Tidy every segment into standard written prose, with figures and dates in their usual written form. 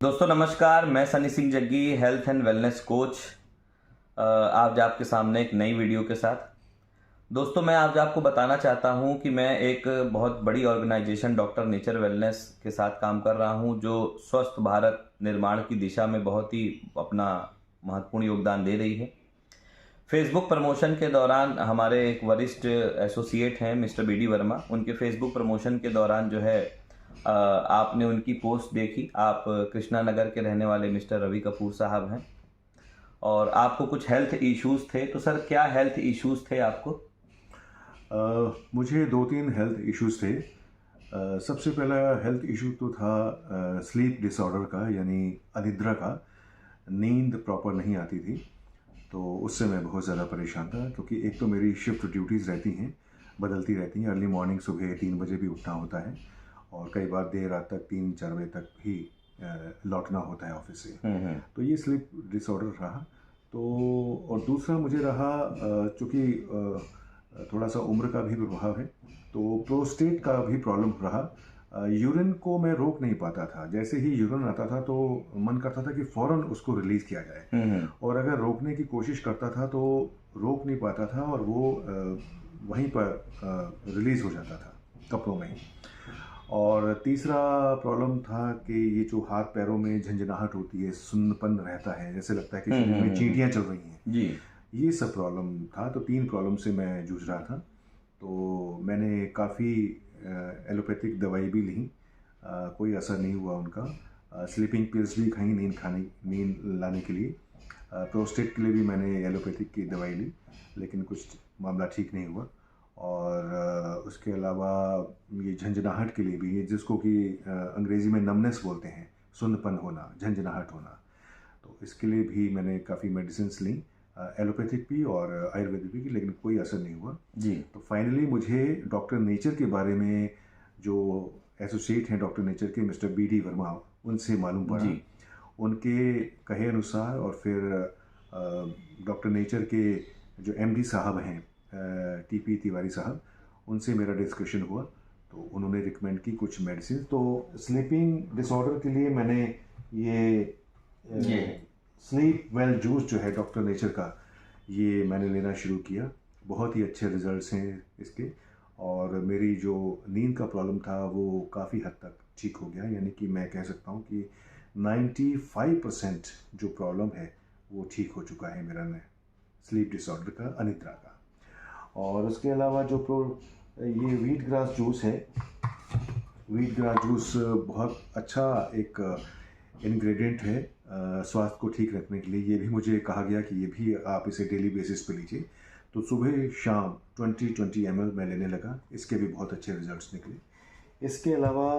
दोस्तों नमस्कार, मैं Sunny Singh Jaggi, health and wellness coach. आज आपके सामने एक नई वीडियो के साथ। दोस्तों मैं आज आपको बताना चाहता हूं कि मैं एक बहुत बड़ी ऑर्गेनाइजेशन डॉक्टर नेचर वेलनेस के साथ काम कर रहा हूं, जो स्वस्थ भारत निर्माण की दिशा में बहुत ही अपना महत्वपूर्ण योगदान दे रही है। फेसबुक प्रमोशन के दौरान हमारे एक वरिष्ठ एसोसिएट हैं मिस्टर बी डी वर्मा, उनके फेसबुक प्रमोशन के दौरान जो है आपने उनकी पोस्ट देखी। आप कृष्णा नगर के रहने वाले मिस्टर रवि कपूर साहब हैं और आपको कुछ हेल्थ इश्यूज थे। तो सर क्या हेल्थ इश्यूज थे आपको? मुझे 2-3 हेल्थ इश्यूज थे। सबसे पहला हेल्थ इशू तो था स्लीप डिसऑर्डर का, यानी अनिद्रा का। नींद प्रॉपर नहीं आती थी, तो उससे मैं बहुत ज़्यादा परेशान था, क्योंकि एक तो मेरी शिफ्ट ड्यूटीज़ रहती हैं, बदलती रहती हैं। अर्ली मॉर्निंग सुबह 3 बजे भी उठना होता है और कई बार देर रात तक 3-4 बजे तक भी लौटना होता है ऑफिस से। तो ये स्लीप डिसऑर्डर रहा। तो और दूसरा मुझे रहा, चूँकि थोड़ा सा उम्र का भी प्रभाव है, तो प्रोस्टेट का भी प्रॉब्लम रहा। यूरिन को मैं रोक नहीं पाता था। जैसे ही यूरिन आता था तो मन करता था कि फ़ौरन उसको रिलीज़ किया जाए, और अगर रोकने की कोशिश करता था तो रोक नहीं पाता था, और वो वहीं पर रिलीज़ हो जाता था कपड़ों में ही। और तीसरा प्रॉब्लम था कि ये जो हाथ पैरों में झंझनाहट होती है, सुन्नपन रहता है, जैसे लगता है कि शरीर में चींटियाँ चल रही हैं जी। ये सब प्रॉब्लम था। तो 3 प्रॉब्लम से मैं जूझ रहा था। तो मैंने काफ़ी एलोपैथिक दवाई भी ली, कोई असर नहीं हुआ उनका। स्लीपिंग पिल्स भी खाई नींद लाने के लिए। प्रोस्टेट के लिए भी मैंने एलोपैथिक की दवाई ली, लेकिन कुछ मामला ठीक नहीं हुआ। और उसके अलावा ये झंझनाहट के लिए भी, जिसको कि अंग्रेज़ी में नमनेस बोलते हैं, सुन्नपन होना, झंझनाहट होना, तो इसके लिए भी मैंने काफ़ी मेडिसिन्स ली, एलोपैथिक भी और आयुर्वेदिक भी, लेकिन कोई असर नहीं हुआ जी। तो फाइनली मुझे डॉक्टर नेचर के बारे में, जो एसोसिएट हैं डॉक्टर नेचर के मिस्टर बी डी वर्मा, उनसे मालूम पड़ा। जी। उनके कहे अनुसार, और फिर डॉक्टर नेचर के जो एमडी साहब हैं, टीपी तिवारी साहब, उनसे मेरा डिस्कशन हुआ। तो उन्होंने रिकमेंड की कुछ मेडिसिन। तो स्लीपिंग डिसऑर्डर के लिए मैंने ये स्लीप वेल जूस जो है डॉक्टर नेचर का, ये मैंने लेना शुरू किया। बहुत ही अच्छे रिजल्ट्स हैं इसके, और मेरी जो नींद का प्रॉब्लम था वो काफ़ी हद तक ठीक हो गया। यानी कि मैं कह सकता हूँ कि 95% जो प्रॉब्लम है वो ठीक हो चुका है मेरा स्लीप डिसऑर्डर का, अनिद्रा का। और उसके अलावा जो ये व्हीट ग्रास जूस है, व्हीट ग्रास जूस बहुत अच्छा एक इंग्रेडिएंट है स्वास्थ्य को ठीक रखने के लिए। ये भी मुझे कहा गया कि ये भी आप इसे डेली बेसिस पे लीजिए। तो सुबह शाम 20 ml मैं लेने लगा। इसके भी बहुत अच्छे रिजल्ट्स निकले। इसके अलावा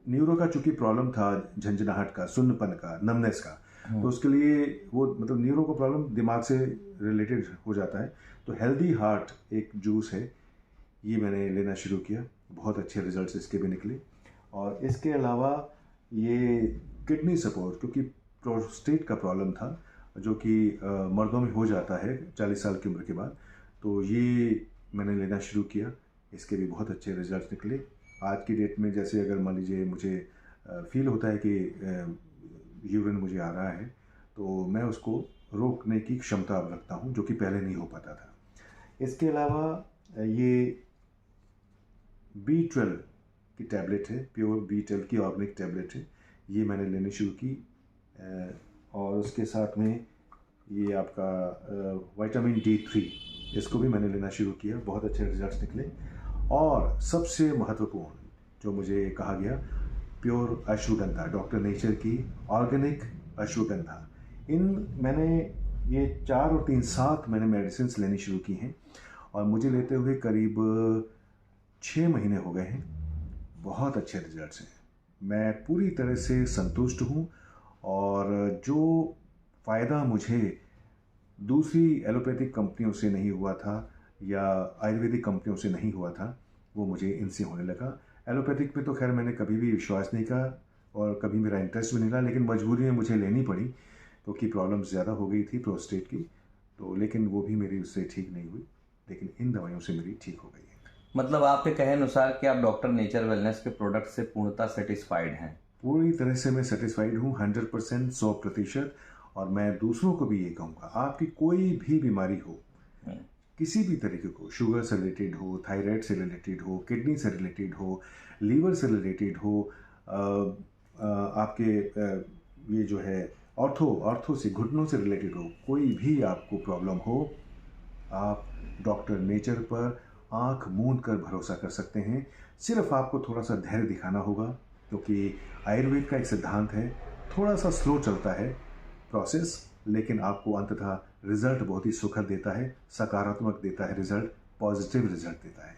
न्यूरो का चूँकि प्रॉब्लम था, झंझनाहट का, सुन्नपन का, नमनेस का, तो उसके लिए वो मतलब न्यूरो का प्रॉब्लम दिमाग से रिलेटेड हो जाता है। तो हेल्दी हार्ट एक जूस है, ये मैंने लेना शुरू किया। बहुत अच्छे रिजल्ट्स इसके भी निकले। और इसके अलावा ये किडनी सपोर्ट, क्योंकि प्रोस्टेट का प्रॉब्लम था, जो कि मर्दों में हो जाता है 40 साल की उम्र के बाद, तो ये मैंने लेना शुरू किया। इसके भी बहुत अच्छे रिजल्ट्स निकले। आज की डेट में जैसे अगर मान लीजिए मुझे फील होता है कि यूरिन मुझे आ रहा है, तो मैं उसको रोकने की क्षमता अब रखता हूँ, जो कि पहले नहीं हो पाता था। इसके अलावा ये B12 की टैबलेट है, प्योर B12 की ऑर्गेनिक टैबलेट है, ये मैंने लेनी शुरू की। और उसके साथ में ये आपका विटामिन D3, इसको भी मैंने लेना शुरू किया। बहुत अच्छे रिजल्ट्स निकले। और सबसे महत्वपूर्ण जो मुझे कहा गया, प्योर अश्वगंधा, डॉक्टर नेचर की ऑर्गेनिक अश्वगंधा। मैंने ये 4 और 3 7 मैंने मेडिसिन लेनी शुरू की हैं, और मुझे लेते हुए करीब 6 महीने हो गए हैं। बहुत अच्छे रिजल्ट्स हैं। मैं पूरी तरह से संतुष्ट हूँ, और जो फ़ायदा मुझे दूसरी एलोपैथिक कंपनियों से नहीं हुआ था या आयुर्वेदिक कंपनियों से नहीं हुआ था, वो मुझे इनसे होने लगा। एलोपैथिक पे तो खैर मैंने कभी भी विश्वास नहीं किया, और कभी मेरा इंटरेस्ट भी नहीं रहा, लेकिन मजबूरी में मुझे लेनी पड़ी, क्योंकि प्रॉब्लम ज़्यादा हो गई थी प्रोस्टेट की। तो लेकिन वो भी मेरी उससे ठीक नहीं हुई, लेकिन इन दवाइयों से मेरी ठीक हो गई है। मतलब आपके कहे अनुसार कि आप डॉक्टर नेचर वेलनेस के प्रोडक्ट से पूर्णतः सेटिस्फाइड हैं। पूरी तरह से मैं सेटिस्फाइड हूँ, 100%, 100%। और मैं दूसरों को भी ये कहूँगा, आपकी कोई भी बीमारी हो, किसी भी तरीके को, शुगर से रिलेटेड हो, थायराइड से रिलेटेड हो, किडनी से रिलेटेड हो, लीवर से रिलेटेड हो, आपके ये जो है ऑर्थो से, घुटनों से रिलेटेड हो, कोई भी आपको प्रॉब्लम हो, आप डॉक्टर नेचर पर आंख मूंद कर भरोसा कर सकते हैं। सिर्फ आपको थोड़ा सा धैर्य दिखाना होगा, क्योंकि आयुर्वेद का एक सिद्धांत है, थोड़ा सा स्लो चलता है प्रोसेस, लेकिन आपको अंततः रिजल्ट बहुत ही सुखद देता है, सकारात्मक देता है रिजल्ट, पॉजिटिव रिजल्ट देता है।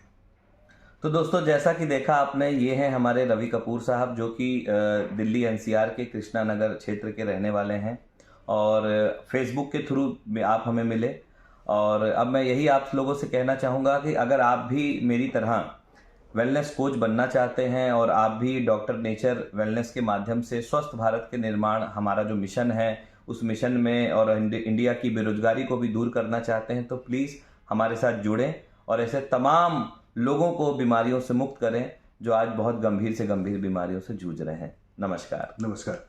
तो दोस्तों, जैसा कि देखा आपने, ये हैं हमारे रवि कपूर साहब, जो कि दिल्ली एनसीआर के कृष्णा नगर क्षेत्र के रहने वाले हैं, और फेसबुक के थ्रू आप हमें मिले। और अब मैं यही आप लोगों से कहना चाहूँगा कि अगर आप भी मेरी तरह वेलनेस कोच बनना चाहते हैं और आप भी डॉक्टर नेचर वेलनेस के माध्यम से स्वस्थ भारत के निर्माण, हमारा जो मिशन है, उस मिशन में, और इंडिया की बेरोजगारी को भी दूर करना चाहते हैं, तो प्लीज़ हमारे साथ जुड़ें और ऐसे तमाम लोगों को बीमारियों से मुक्त करें जो आज बहुत गंभीर से गंभीर बीमारियों से जूझ रहे हैं। नमस्कार। नमस्कार।